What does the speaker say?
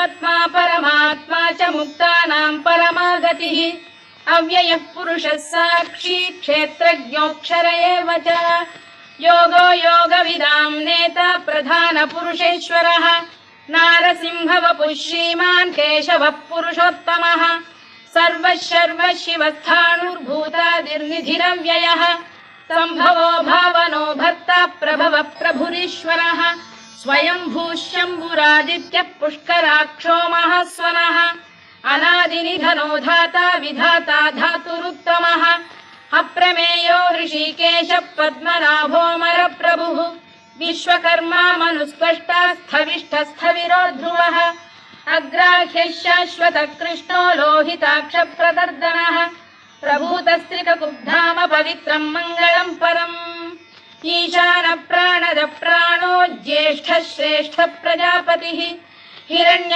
जीवात्मा परमात्मा च मुक्तानां परमा गतिः अव्ययः पुरुषः साक्षी क्षेत्रज्ञोऽक्षर एव च योगो योगविदां नेता प्रधानपुरुषेश्वरः नारसिंहवपुः श्रीमान् केशवः पुरुषोत्तमः सर्वः सर्वः शिवस्थाणुर्भूतादिर्निधिरव्ययः सम्भवो भावनो भर्ता प्रभवः प्रभुरीश्वरः स्वयंभूः शम्भुरादित्यः पुष्कराक्षो महास्वनः अनादिनिधनो धाता विधाता धातुरुत्तमः अप्रमेयो ऋषिकेशः पद्मनाभोऽमरप्रभुः विश्वकर्मा मनुस्पष्टा स्थविष्ठस्थविरो ध्रुवः अग्राह्यः शाश्वतः कृष्णो लोहिताक्षप्रदर्दनः प्रभूतस्त्रिककुब्धाम पवित्रं मङ्गलं परम् ईशान प्राणद प्राणो ज्येष्ठः श्रेष्ठः प्रजापतिः हिरण्य